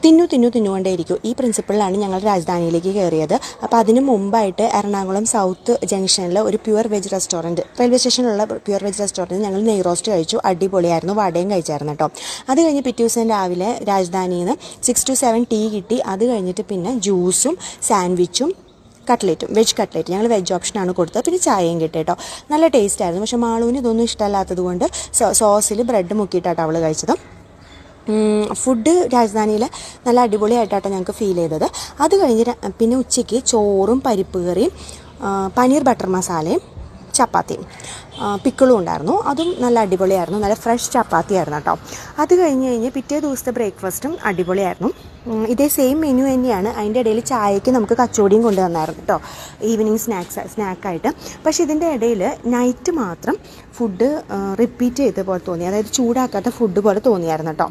തിന്നുകൊണ്ടേയിരിക്കും. ഈ പ്രിൻസിപ്പിളിലാണ് ഞങ്ങൾ രാജധാനിയിലേക്ക് കയറിയത്. അപ്പോൾ അതിന് മുമ്പായിട്ട് എറണാകുളം സൗത്ത് ജംഗ്ഷനിൽ ഒരു പ്യുവർ വെജ് റെസ്റ്റോറൻറ്റ്, റെയിൽവേ സ്റ്റേഷനിലുള്ള പ്യുവർ വെജ് റെസ്റ്റോറൻറ്റ് ഞങ്ങൾ നെയ് റോസ്റ്റ് കഴിച്ചു. അടിപൊളിയായിരുന്നു. വടയും കഴിച്ചായിരുന്നു കേട്ടോ. അത് കഴിഞ്ഞ് പിറ്റേ ദിവസം രാവിലെ രാജധാനിയിൽ നിന്ന് 6 to 7 ടീ കിട്ടി. അത് കഴിഞ്ഞിട്ട് പിന്നെ ജ്യൂസും സാൻഡ്വിച്ചും കട്ട്ലേറ്റും, വെജ് കട്ട്ലേറ്റ് ഞങ്ങൾ വെജ് ഓപ്ഷനാണ് കൊടുത്തത്. പിന്നെ ചായയും കിട്ടി കേട്ടോ. നല്ല ടേസ്റ്റ് ആയിരുന്നു. പക്ഷേ മാളുവിന് ഇതൊന്നും ഇഷ്ടമല്ലാത്തത് കൊണ്ട് സോസിൽ ബ്രെഡ് മുക്കിയിട്ടാണ് അവൾ കഴിച്ചത്. ഫുഡ് രാജധാനിയിൽ നല്ല അടിപൊളിയായിട്ടാണ് ഞങ്ങൾക്ക് ഫീൽ ചെയ്തത്. അത് കഴിഞ്ഞ് പിന്നെ ഉച്ചയ്ക്ക് ചോറും പരിപ്പ് കറിയും പനീർ ബട്ടർ മസാലയും ചപ്പാത്തിയും പിക്കിളും ഉണ്ടായിരുന്നു. അതും നല്ല അടിപൊളിയായിരുന്നു. നല്ല ഫ്രഷ് ചപ്പാത്തി ആയിരുന്നു കേട്ടോ. അത് കഴിഞ്ഞ് പിറ്റേ ദിവസത്തെ ബ്രേക്ക്ഫാസ്റ്റും അടിപൊളിയായിരുന്നു. ഇതേ സെയിം മെനു തന്നെയാണ്. അതിൻ്റെ ഇടയിൽ ചായയ്ക്ക് നമുക്ക് കച്ചോടിയും കൊണ്ടുവന്നായിരുന്നു കേട്ടോ, ഈവനിങ് സ്നാക്കായിട്ട്. പക്ഷേ ഇതിൻ്റെ ഇടയിൽ നൈറ്റ് മാത്രം ഫുഡ് റിപ്പീറ്റ് ചെയ്ത പോലെ തോന്നി. അതായത് ചൂടാക്കാത്ത ഫുഡ് പോലെ തോന്നിയായിരുന്നു കേട്ടോ.